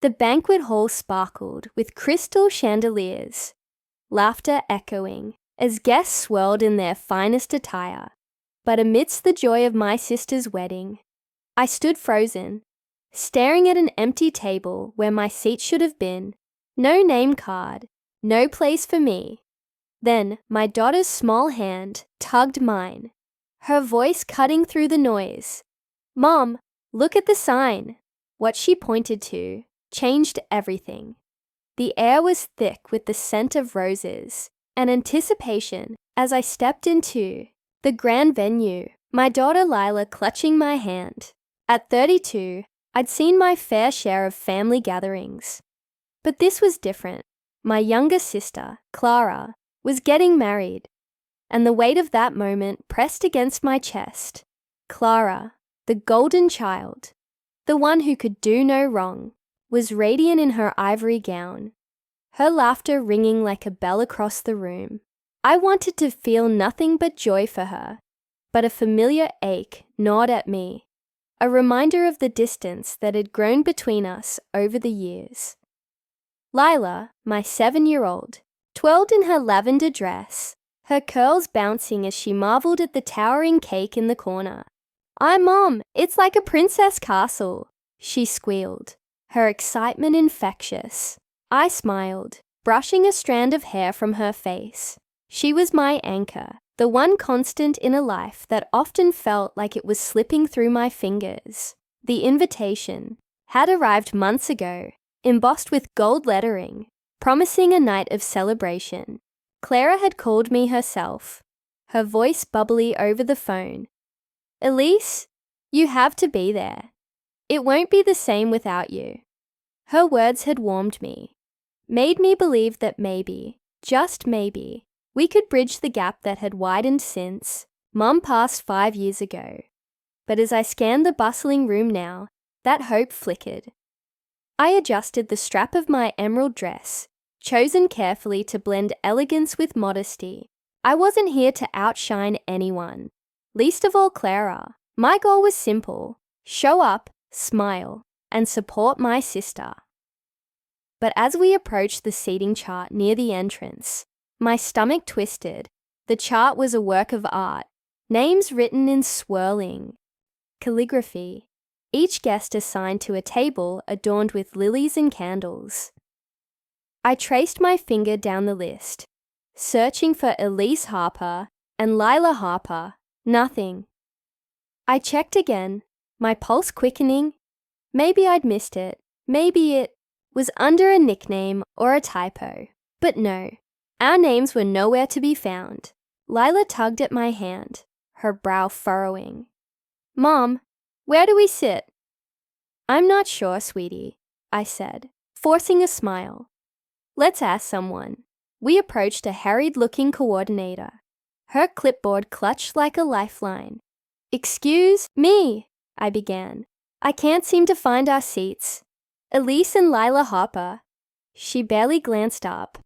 The banquet hall sparkled with crystal chandeliers, laughter echoing as guests swirled in their finest attire. But amidst the joy of my sister's wedding, I stood frozen, staring at an empty table where my seat should have been. No name card, no place for me. Then my daughter's small hand tugged mine, her voice cutting through the noise. "Mom, look at the sign." What she pointed to changed everything. The air was thick with the scent of roses and anticipation as I stepped into the grand venue, my daughter Lila clutching my hand. At 32, I'd seen my fair share of family gatherings. But this was different. My younger sister, Clara, was getting married, and the weight of that moment pressed against my chest. Clara, the golden child, the one who could do no wrong, was radiant in her ivory gown, her laughter ringing like a bell across the room. I wanted to feel nothing but joy for her, but a familiar ache gnawed at me, a reminder of the distance that had grown between us over the years. Lila, my 7-year-old, twirled in her lavender dress, her curls bouncing as she marveled at the towering cake in the corner. Mom, it's like a princess castle," she squealed, her excitement infectious. I smiled, brushing a strand of hair from her face. She was my anchor, the one constant in a life that often felt like it was slipping through my fingers. The invitation had arrived months ago, embossed with gold lettering, promising a night of celebration. Clara had called me herself, her voice bubbly over the phone. "Elise, you have to be there. It won't be the same without you." Her words had warmed me, made me believe that maybe, just maybe, we could bridge the gap that had widened since Mum passed 5 years ago. But as I scanned the bustling room now, that hope flickered. I adjusted the strap of my emerald dress, chosen carefully to blend elegance with modesty. I wasn't here to outshine anyone, least of all Clara. My goal was simple: show up, smile, and support my sister. But as we approached the seating chart near the entrance, my stomach twisted. The chart was a work of art, names written in swirling calligraphy, each guest assigned to a table adorned with lilies and candles. I traced my finger down the list, searching for Elise Harper and Lila Harper. Nothing. I checked again, my pulse quickening. Maybe I'd missed it. Maybe it was under a nickname or a typo. But no, our names were nowhere to be found. Lila tugged at my hand, her brow furrowing. "Mom, where do we sit?" "I'm not sure, sweetie," I said, forcing a smile. "Let's ask someone." We approached a harried-looking coordinator, her clipboard clutched like a lifeline. "Excuse me," I began. "I can't seem to find our seats. Elise and Lila Harper." She barely glanced up,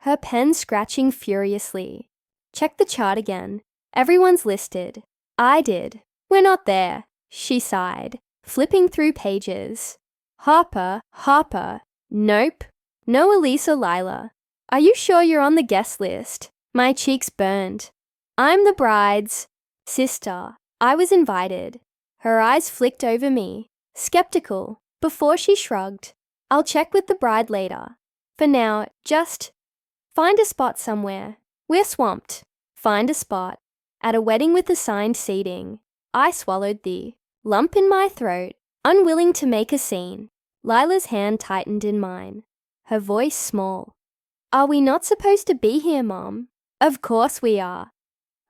her pen scratching furiously. "Check the chart again. Everyone's listed." I did. "We're not there," she sighed, flipping through pages. Harper. Nope. No Elise or Lila. "Are you sure you're on the guest list?" My cheeks burned. "I'm the bride's sister. I was invited." Her eyes flicked over me, skeptical, before she shrugged. "I'll check with the bride later. For now, just find a spot somewhere. We're swamped." Find a spot. At a wedding with assigned seating. I swallowed the lump in my throat, unwilling to make a scene. Lila's hand tightened in mine, her voice small. "Are we not supposed to be here, Mom?" "Of course we are,"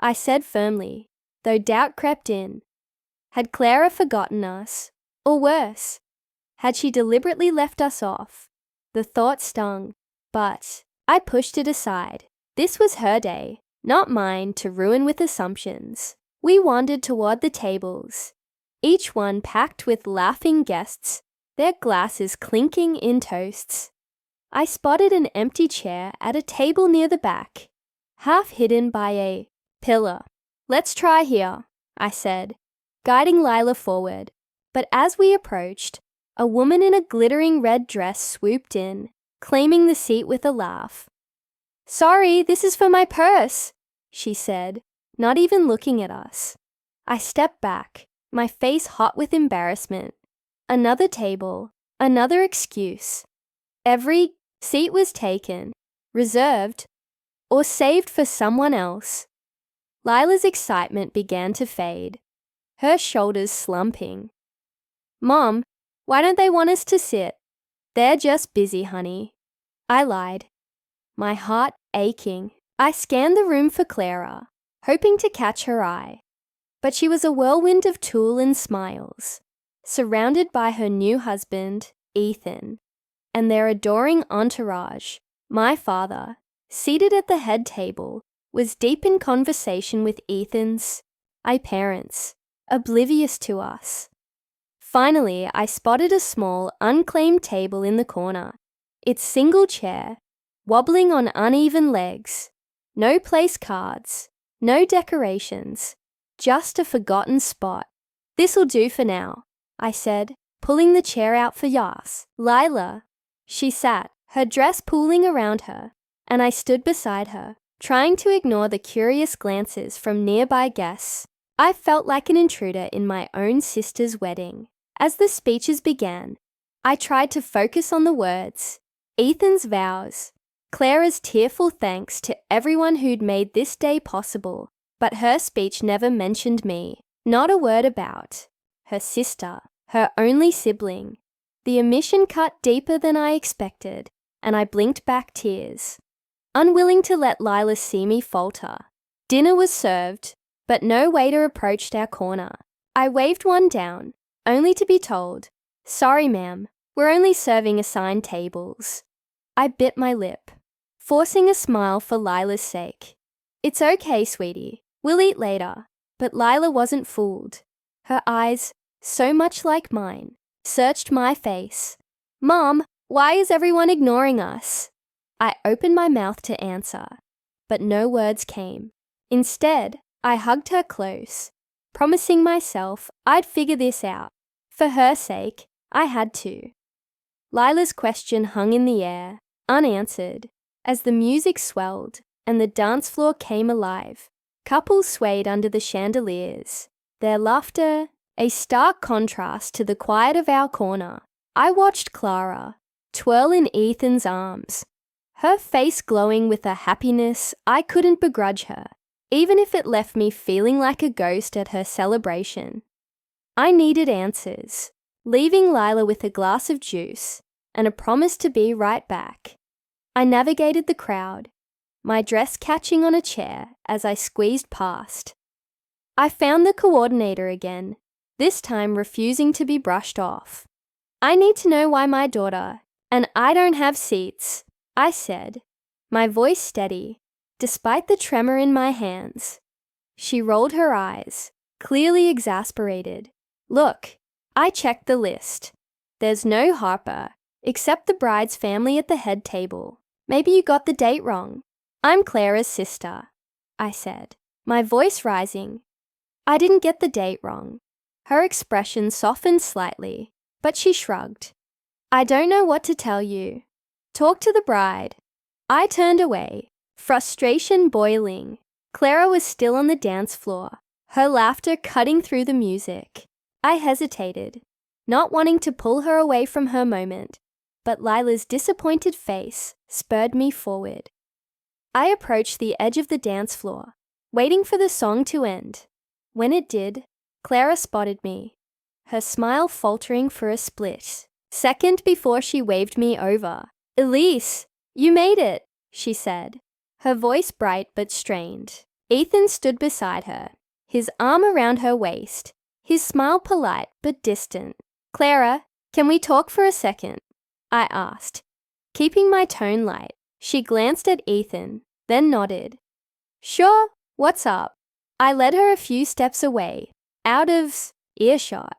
I said firmly, though doubt crept in. Had Clara forgotten us? Or worse, had she deliberately left us off? The thought stung, but I pushed it aside. This was her day, not mine to ruin with assumptions. We wandered toward the tables, each one packed with laughing guests, their glasses clinking in toasts. I spotted an empty chair at a table near the back, half hidden by a pillar. "Let's try here," I said, guiding Lila forward. But as we approached, A woman in a glittering red dress swooped in, claiming the seat with a laugh. "Sorry, this is for my purse," she said, not even looking at us. I stepped back, my face hot with embarrassment. Another table, another excuse. Every seat was taken, reserved, or saved for someone else. Lila's excitement began to fade, her shoulders slumping. "Mom, why don't they want us to sit?" "They're just busy, honey," I lied, my heart aching. I scanned the room for Clara, hoping to catch her eye. But she was a whirlwind of tulle and smiles, surrounded by her new husband, Ethan, and their adoring entourage. My father, seated at the head table, was deep in conversation with Ethan's parents, oblivious to us. Finally, I spotted a small, unclaimed table in the corner, its single chair, wobbling on uneven legs. No place cards, no decorations, just a forgotten spot. "This'll do for now," I said, pulling the chair out for Yas. "Lila." She sat, her dress pooling around her, and I stood beside her, trying to ignore the curious glances from nearby guests. I felt like an intruder in my own sister's wedding. As the speeches began, I tried to focus on the words, Ethan's vows, Clara's tearful thanks to everyone who'd made this day possible, but her speech never mentioned me, not a word about her sister, her only sibling. The omission cut deeper than I expected, and I blinked back tears, unwilling to let Lila see me falter. Dinner was served, but no waiter approached our corner. I waved one down, only to be told, "Sorry, ma'am, we're only serving assigned tables." I bit my lip, forcing a smile for Lila's sake. "It's okay, sweetie. We'll eat later." But Lila wasn't fooled. Her eyes, so much like mine, searched my face. "Mom, why is everyone ignoring us?" I opened my mouth to answer, but no words came. Instead, I hugged her close, promising myself I'd figure this out. For her sake, I had to. Lila's question hung in the air, unanswered, as the music swelled and the dance floor came alive. Couples swayed under the chandeliers, their laughter a stark contrast to the quiet of our corner. I watched Clara twirl in Ethan's arms, her face glowing with a happiness I couldn't begrudge her, even if it left me feeling like a ghost at her celebration. I needed answers, leaving Lila with a glass of juice and a promise to be right back. I navigated the crowd, my dress catching on a chair as I squeezed past. I found the coordinator again, this time refusing to be brushed off. "I need to know why my daughter, and I don't have seats," I said, my voice steady, despite the tremor in my hands. She rolled her eyes, clearly exasperated. "Look, I checked the list. There's no Harper, except the bride's family at the head table. Maybe you got the date wrong. I'm Clara's sister," I said, my voice rising. I didn't get the date wrong. Her expression softened slightly, but she shrugged. "I don't know what to tell you. Talk to the bride." I turned away, frustration boiling. Clara was still on the dance floor, her laughter cutting through the music. I hesitated, not wanting to pull her away from her moment, but Lila's disappointed face spurred me forward. I approached the edge of the dance floor, waiting for the song to end. When it did, Clara spotted me, her smile faltering for a split second before she waved me over. "Elise, you made it," she said, her voice bright but strained. Ethan stood beside her, his arm around her waist, his smile polite but distant. "Clara, can we talk for a second?" I asked, keeping my tone light. She glanced at Ethan, then nodded. "Sure, what's up?" I led her a few steps away, out of earshot.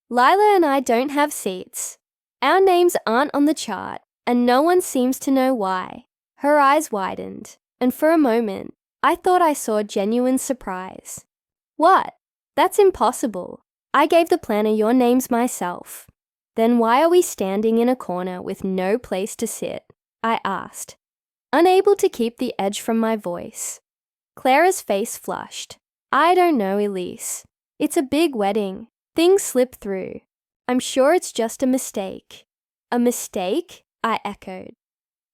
"Lila and I don't have seats. Our names aren't on the chart, and no one seems to know why." Her eyes widened, and for a moment, I thought I saw genuine surprise. "What? That's impossible. I gave the planner your names myself." Then why are we standing in a corner with no place to sit? I asked, unable to keep the edge from my voice. Clara's face flushed. I don't know, Elise. It's a big wedding. Things slip through. I'm sure it's just a mistake. A mistake? I echoed.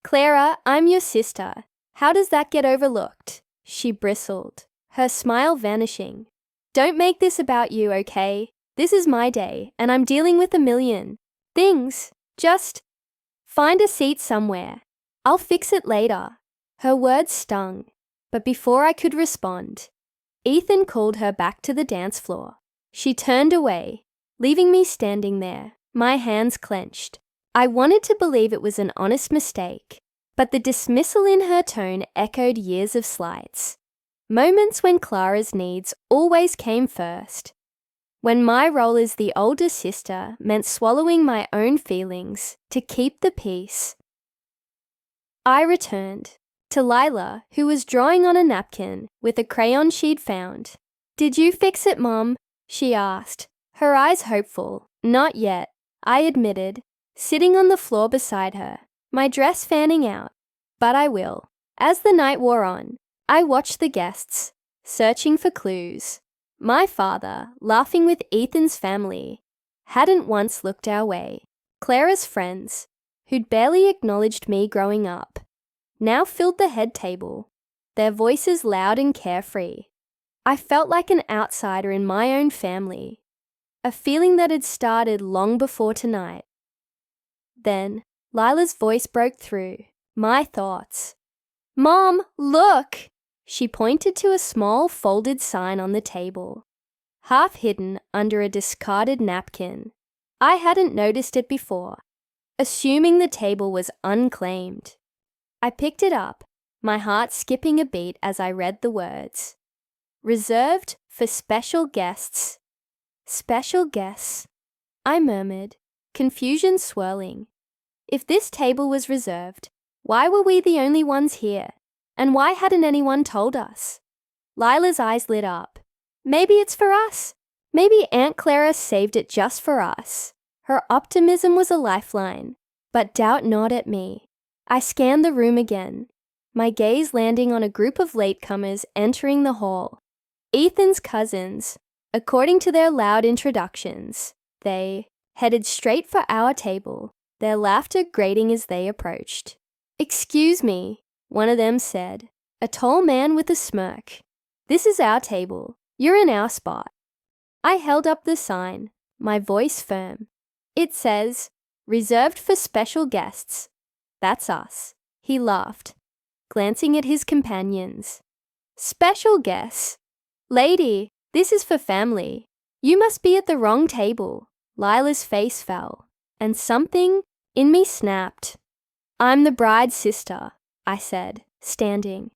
Clara, I'm your sister. How does that get overlooked? She bristled, her smile vanishing. Don't make this about you, okay? This is my day, and I'm dealing with a million things. Just find a seat somewhere. I'll fix it later. Her words stung, but before I could respond, Ethan called her back to the dance floor. She turned away, leaving me standing there, my hands clenched. I wanted to believe it was an honest mistake, but the dismissal in her tone echoed years of slights. Moments when Clara's needs always came first. When my role as the older sister meant swallowing my own feelings to keep the peace. I returned to Lila, who was drawing on a napkin with a crayon she'd found. Did you fix it, Mom? She asked, her eyes hopeful. Not yet, I admitted, sitting on the floor beside her, my dress fanning out. But I will. As the night wore on, I watched the guests, searching for clues. My father, laughing with Ethan's family, hadn't once looked our way. Clara's friends, who'd barely acknowledged me growing up, now filled the head table, their voices loud and carefree. I felt like an outsider in my own family, a feeling that had started long before tonight. Then, Lila's voice broke through my thoughts. Mom, look! She pointed to a small folded sign on the table, half hidden under a discarded napkin. I hadn't noticed it before, assuming the table was unclaimed. I picked it up, my heart skipping a beat as I read the words. Reserved for special guests. Special guests, I murmured, confusion swirling. If this table was reserved, why were we the only ones here? And why hadn't anyone told us? Lila's eyes lit up. Maybe it's for us. Maybe Aunt Clara saved it just for us. Her optimism was a lifeline, but doubt gnawed at me. I scanned the room again, my gaze landing on a group of latecomers entering the hall. Ethan's cousins, according to their loud introductions. They headed straight for our table, their laughter grating as they approached. Excuse me, one of them said, a tall man with a smirk. This is our table. You're in our spot. I held up the sign, my voice firm. It says, reserved for special guests. That's us. He laughed, glancing at his companions. Special guests? Lady, this is for family. You must be at the wrong table. Lila's face fell, and something in me snapped. I'm the bride's sister, I said, standing.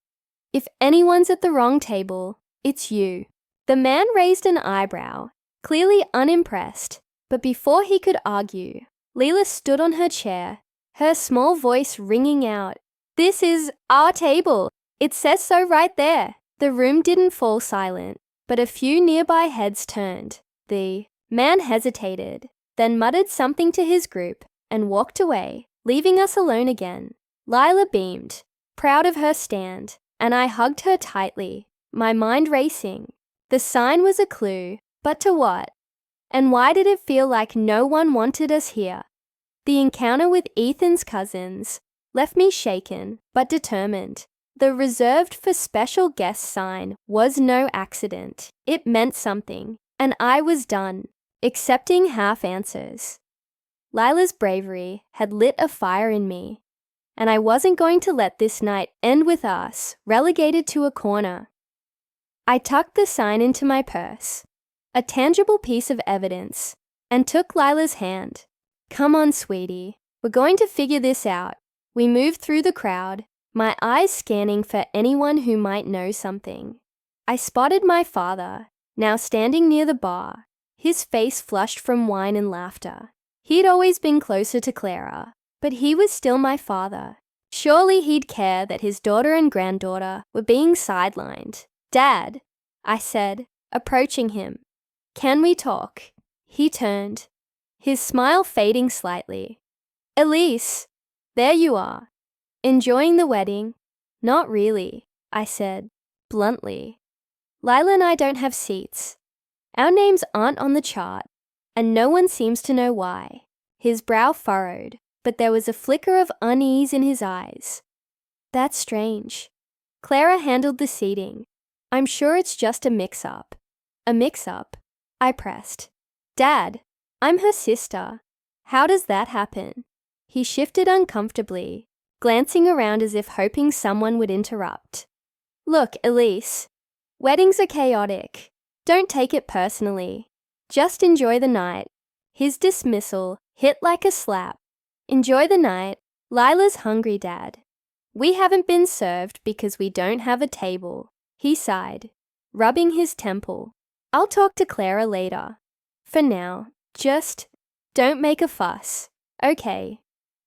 If anyone's at the wrong table, it's you. The man raised an eyebrow, clearly unimpressed, but before he could argue, Leela stood on her chair, her small voice ringing out, This is our table. It says so right there. The room didn't fall silent, but a few nearby heads turned. The man hesitated, then muttered something to his group and walked away, leaving us alone again. Lila beamed, proud of her stand, and I hugged her tightly, my mind racing. The sign was a clue, but to what? And why did it feel like no one wanted us here? The encounter with Ethan's cousins left me shaken, but determined. The reserved for special guests sign was no accident. It meant something, and I was done, accepting half answers. Lila's bravery had lit a fire in me, and I wasn't going to let this night end with us relegated to a corner. I tucked the sign into my purse, a tangible piece of evidence, and took Lila's hand. Come on, sweetie. We're going to figure this out. We moved through the crowd, my eyes scanning for anyone who might know something. I spotted my father, now standing near the bar, his face flushed from wine and laughter. He'd always been closer to Clara, but he was still my father. Surely he'd care that his daughter and granddaughter were being sidelined. Dad, I said, approaching him. Can we talk? He turned, his smile fading slightly. Elise, there you are. Enjoying the wedding? Not really, I said, bluntly. Lila and I don't have seats. Our names aren't on the chart, and no one seems to know why. His brow furrowed, but there was a flicker of unease in his eyes. That's strange. Clara handled the seating. I'm sure it's just a mix-up. A mix-up? I pressed. Dad, I'm her sister. How does that happen? He shifted uncomfortably, glancing around as if hoping someone would interrupt. Look, Elise, weddings are chaotic. Don't take it personally. Just enjoy the night. His dismissal hit like a slap. Enjoy the night. Lila's hungry, Dad. We haven't been served because we don't have a table, he sighed, rubbing his temple. I'll talk to Clara later. For now, just don't make a fuss, okay?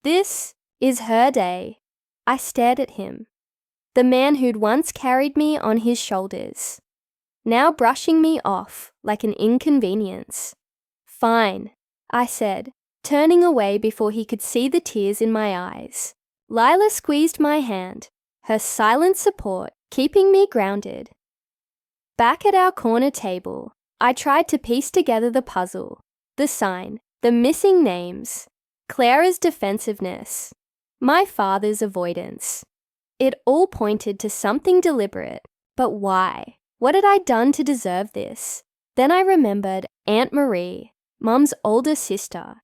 This is her day. I stared at him, the man who'd once carried me on his shoulders, now brushing me off like an inconvenience. Fine, I said, turning away before he could see the tears in my eyes. Lila squeezed my hand, her silent support keeping me grounded. Back at our corner table, I tried to piece together the puzzle, the sign, the missing names, Clara's defensiveness, my father's avoidance. It all pointed to something deliberate, but why? What had I done to deserve this? Then I remembered Aunt Marie, Mum's older sister,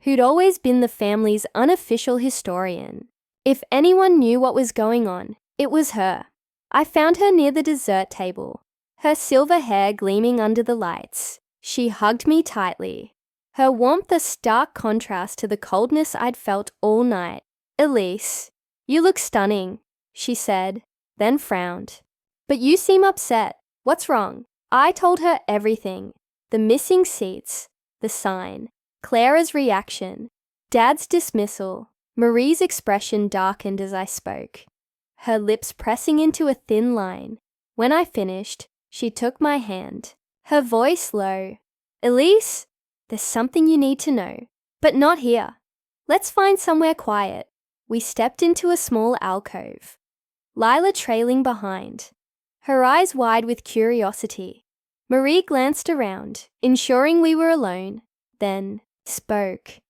who'd always been the family's unofficial historian. If anyone knew what was going on, it was her. I found her near the dessert table, her silver hair gleaming under the lights. She hugged me tightly, her warmth a stark contrast to the coldness I'd felt all night. Elise, you look stunning, she said, then frowned. But you seem upset. What's wrong? I told her everything. The missing seats, the sign, Clara's reaction, Dad's dismissal. Marie's expression darkened as I spoke, her lips pressing into a thin line. When I finished, she took my hand, her voice low. Elise, there's something you need to know, but not here. Let's find somewhere quiet. We stepped into a small alcove, Lila trailing behind, her eyes wide with curiosity. Marie glanced around, ensuring we were alone, then spoke.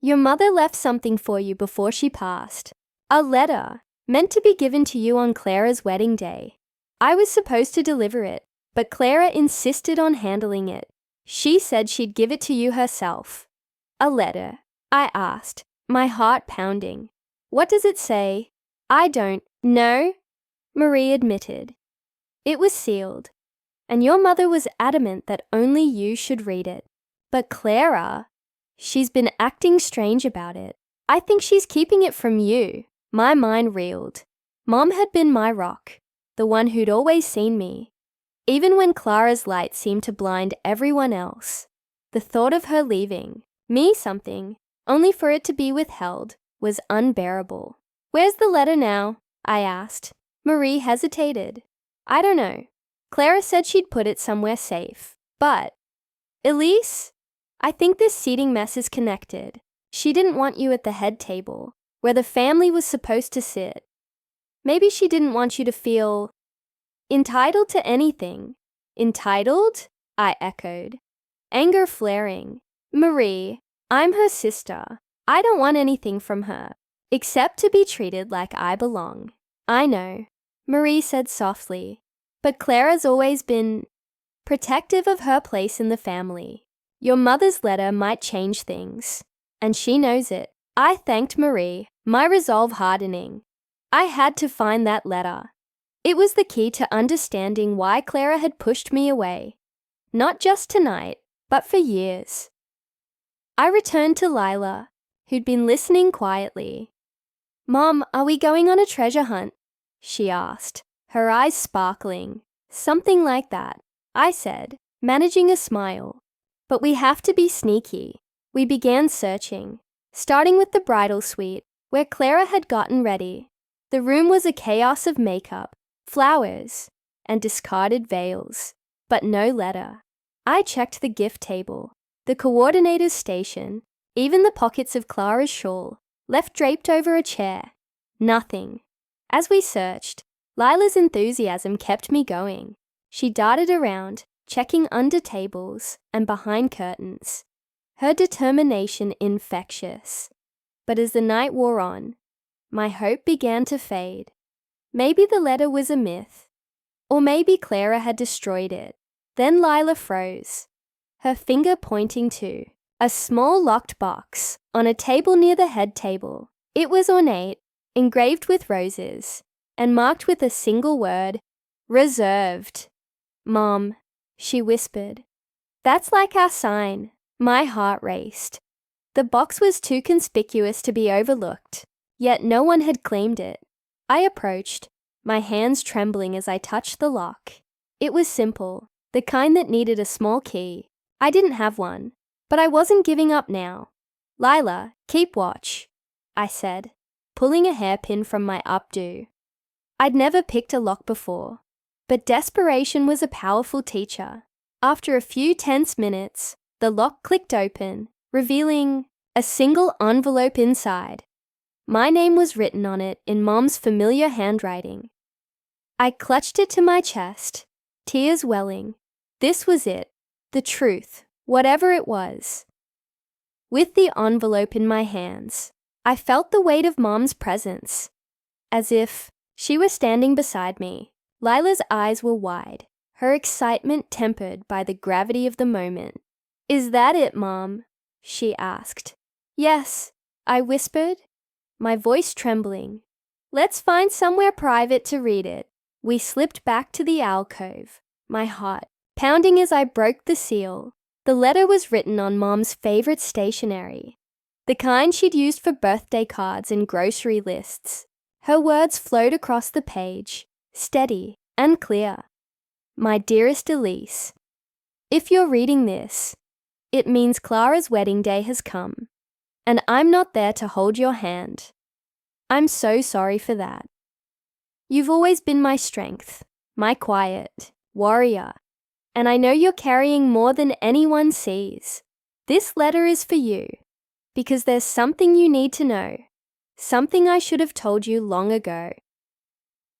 Your mother left something for you before she passed. A letter, meant to be given to you on Clara's wedding day. I was supposed to deliver it, but Clara insisted on handling it. She said she'd give it to you herself. A letter, I asked, my heart pounding. What does it say? I don't know, Marie admitted. It was sealed, and your mother was adamant that only you should read it. But Clara, she's been acting strange about it. I think she's keeping it from you. My mind reeled. Mom had been my rock, the one who'd always seen me. Even when Clara's light seemed to blind everyone else, the thought of her leaving me something, only for it to be withheld, was unbearable. Where's the letter now? I asked. Marie hesitated. I don't know. Clara said she'd put it somewhere safe. But, Elise, I think this seating mess is connected. She didn't want you at the head table, where the family was supposed to sit. Maybe she didn't want you to feel entitled to anything. Entitled? I echoed, anger flaring. Marie, I'm her sister. I don't want anything from her, except to be treated like I belong. I know, Marie said softly, but Clara's always been protective of her place in the family. Your mother's letter might change things, and she knows it. I thanked Marie, my resolve hardening. I had to find that letter. It was the key to understanding why Clara had pushed me away, not just tonight, but for years. I returned to Lila, who'd been listening quietly. Mom, are we going on a treasure hunt? She asked, her eyes sparkling. Something like that, I said, managing a smile. But we have to be sneaky. We began searching, starting with the bridal suite, where Clara had gotten ready. The room was a chaos of makeup, flowers, and discarded veils, but no letter. I checked the gift table, the coordinator's station, even the pockets of Clara's shawl, left draped over a chair. Nothing. As we searched, Lila's enthusiasm kept me going. She darted around, checking under tables and behind curtains, her determination infectious. But as the night wore on, my hope began to fade. Maybe the letter was a myth, or maybe Clara had destroyed it. Then Lila froze, her finger pointing to a small locked box on a table near the head table. It was ornate, engraved with roses, and marked with a single word, reserved. "Mom," she whispered. "That's like our sign." My heart raced. The box was too conspicuous to be overlooked, yet no one had claimed it. I approached, my hands trembling as I touched the lock. It was simple, the kind that needed a small key. I didn't have one, but I wasn't giving up now. "Lila, keep watch," I said, pulling a hairpin from my updo. I'd never picked a lock before, but desperation was a powerful teacher. After a few tense minutes, the lock clicked open, revealing a single envelope inside. My name was written on it in Mom's familiar handwriting. I clutched it to my chest, tears welling. This was it, the truth, whatever it was. With the envelope in my hands, I felt the weight of Mom's presence, as if she were standing beside me. Lila's eyes were wide, her excitement tempered by the gravity of the moment. "Is that it, Mom?" she asked. "Yes," I whispered, my voice trembling. "Let's find somewhere private to read it." We slipped back to the alcove, my heart pounding as I broke the seal. The letter was written on Mom's favorite stationery, the kind she'd used for birthday cards and grocery lists. Her words flowed across the page, steady and clear. "My dearest Elise, if you're reading this, it means Clara's wedding day has come, and I'm not there to hold your hand. I'm so sorry for that. You've always been my strength, my quiet warrior, and I know you're carrying more than anyone sees. This letter is for you, because there's something you need to know, something I should have told you long ago.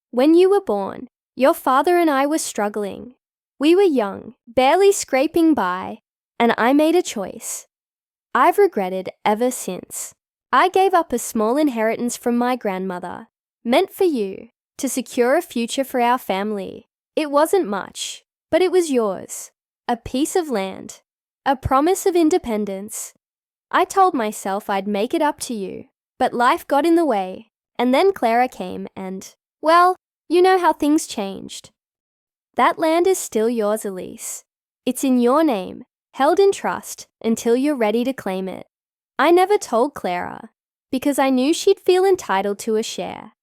When you were born, your father and I were struggling. We were young, barely scraping by, and I made a choice I've regretted ever since. I gave up a small inheritance from my grandmother, meant for you, to secure a future for our family. It wasn't much, but it was yours. A piece of land, a promise of independence. I told myself I'd make it up to you, but life got in the way, and then Clara came and, well, you know how things changed. That land is still yours, Elise. It's in your name, held in trust until you're ready to claim it. I never told Clara, because I knew she'd feel entitled to a share,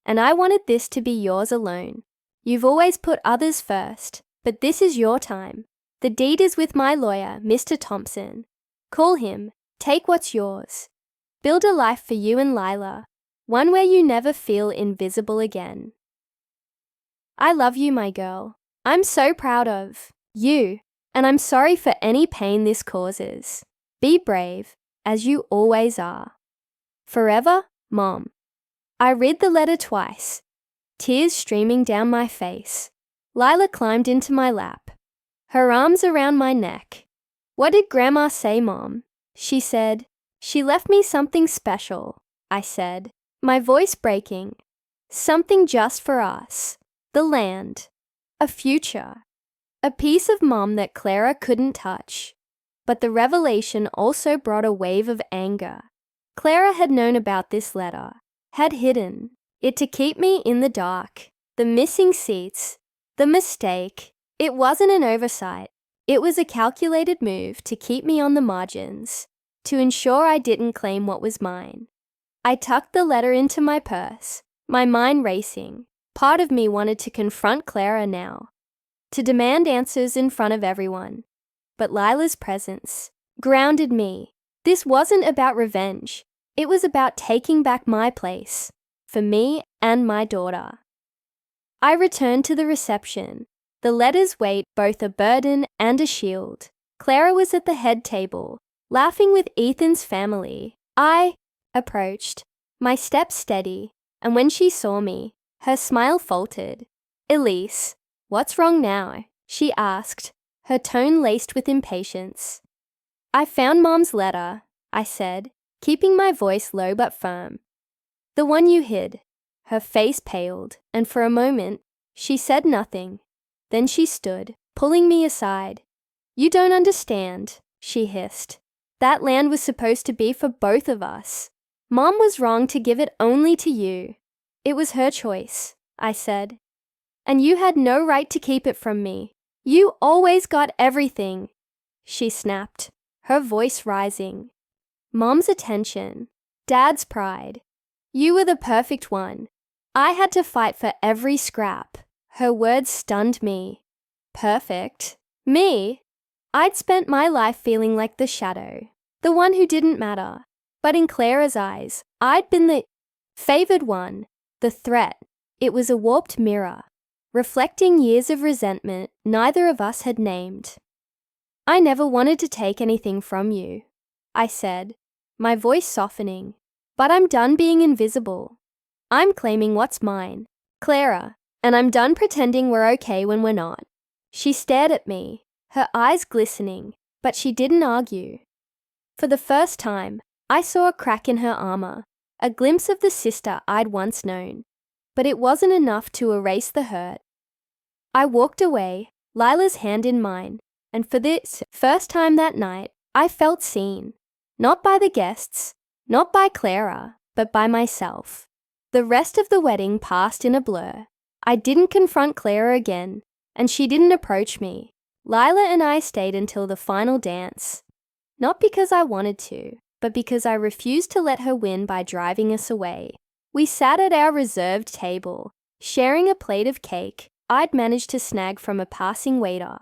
and I wanted this to be yours alone. You've always put others first, but this is your time. The deed is with my lawyer, Mr. Thompson. Call him, take what's yours. Build a life for you and Lila, one where you never feel invisible again. I love you, my girl. I'm so proud of you, and I'm sorry for any pain this causes. Be brave, as you always are. Forever, Mom. I read the letter twice, tears streaming down my face. Lila climbed into my lap, her arms around my neck. "What did Grandma say, Mom?" She said, "She left me something special," I said, my voice breaking. "Something just for us. The land. A future. A piece of Mom that Clara couldn't touch." But the revelation also brought a wave of anger. Clara had known about this letter, had hidden it to keep me in the dark. The missing seats, the mistake, it wasn't an oversight. It was a calculated move to keep me on the margins, to ensure I didn't claim what was mine. I tucked the letter into my purse, my mind racing. Part of me wanted to confront Clara now, to demand answers in front of everyone. But Lila's presence grounded me. This wasn't about revenge. It was about taking back my place, for me and my daughter. I returned to the reception, the letter's weight both a burden and a shield. Clara was at the head table, laughing with Ethan's family. I approached, my steps steady, and when she saw me, her smile faltered. "Elise, what's wrong now?" she asked, her tone laced with impatience. "I found Mom's letter," I said, keeping my voice low but firm. "The one you hid." Her face paled, and for a moment, she said nothing. Then she stood, pulling me aside. "You don't understand," she hissed. "That land was supposed to be for both of us. Mom was wrong to give it only to you. It was her choice," I said. "And you had no right to keep it from me. You always got everything," she snapped, her voice rising. "Mom's attention, Dad's pride. You were the perfect one. I had to fight for every scrap." Her words stunned me. Perfect? Me? I'd spent my life feeling like the shadow, the one who didn't matter. But in Clara's eyes, I'd been the favored one, the threat. It was a warped mirror, reflecting years of resentment neither of us had named. "I never wanted to take anything from you," I said, my voice softening. "But I'm done being invisible. I'm claiming what's mine, Clara, and I'm done pretending we're okay when we're not." She stared at me, her eyes glistening, but she didn't argue. For the first time, I saw a crack in her armor, a glimpse of the sister I'd once known. But it wasn't enough to erase the hurt. I walked away, Lila's hand in mine, and for this first time that night, I felt seen. Not by the guests, not by Clara, but by myself. The rest of the wedding passed in a blur. I didn't confront Clara again, and she didn't approach me. Lila and I stayed until the final dance. Not because I wanted to, but because I refused to let her win by driving us away. We sat at our reserved table, sharing a plate of cake I'd managed to snag from a passing waiter.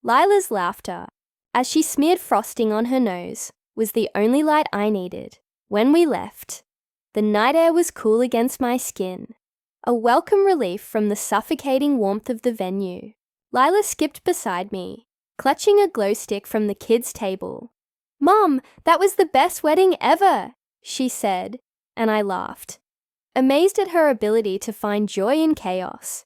Lila's laughter, as she smeared frosting on her nose, was the only light I needed. When we left, the night air was cool against my skin, a welcome relief from the suffocating warmth of the venue. Lila skipped beside me, clutching a glow stick from the kids' table. "Mom, that was the best wedding ever," she said, and I laughed, amazed at her ability to find joy in chaos.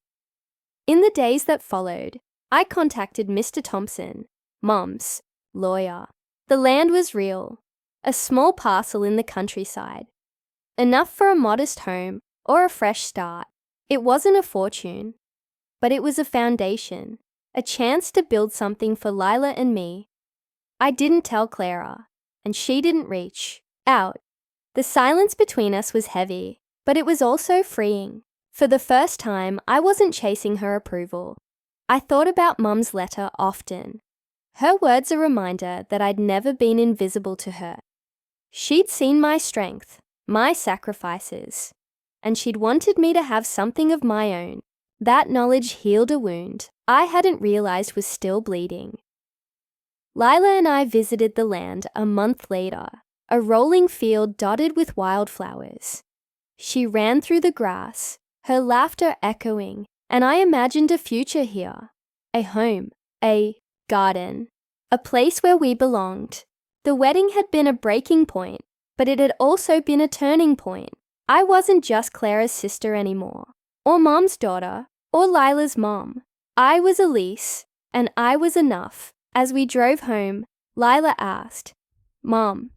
In the days that followed, I contacted Mr. Thompson, Mom's lawyer. The land was real, a small parcel in the countryside, enough for a modest home or a fresh start. It wasn't a fortune, but it was a foundation, a chance to build something for Lila and me. I didn't tell Clara, and she didn't reach out. The silence between us was heavy, but it was also freeing. For the first time, I wasn't chasing her approval. I thought about Mum's letter often. Her words a reminder that I'd never been invisible to her. She'd seen my strength, my sacrifices, and she'd wanted me to have something of my own. That knowledge healed a wound I hadn't realized was still bleeding. Lila and I visited the land a month later, a rolling field dotted with wildflowers. She ran through the grass, her laughter echoing, and I imagined a future here, a home, a garden, a place where we belonged. The wedding had been a breaking point, but it had also been a turning point. I wasn't just Clara's sister anymore, or Mom's daughter, or Lila's mom. I was Elise, and I was enough. As we drove home, Lila asked, "Mom,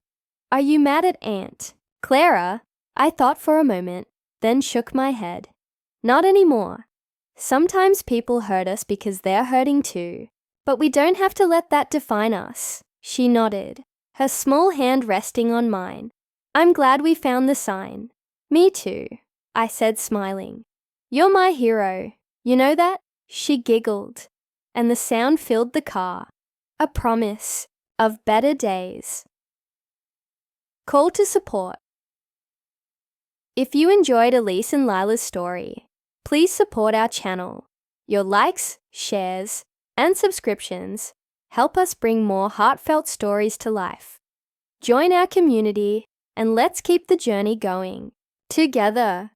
are you mad at Aunt Clara?" I thought for a moment, then shook my head. "Not anymore. Sometimes people hurt us because they're hurting too, but we don't have to let that define us." She nodded, her small hand resting on mine. "I'm glad we found the sign." "Me too," I said, smiling. "You're my hero. You know that?" She giggled, and the sound filled the car. A promise of better days. Call to support. If you enjoyed Elise and Lila's story, please support our channel. Your likes, shares, and subscriptions help us bring more heartfelt stories to life. Join our community and let's keep the journey going together.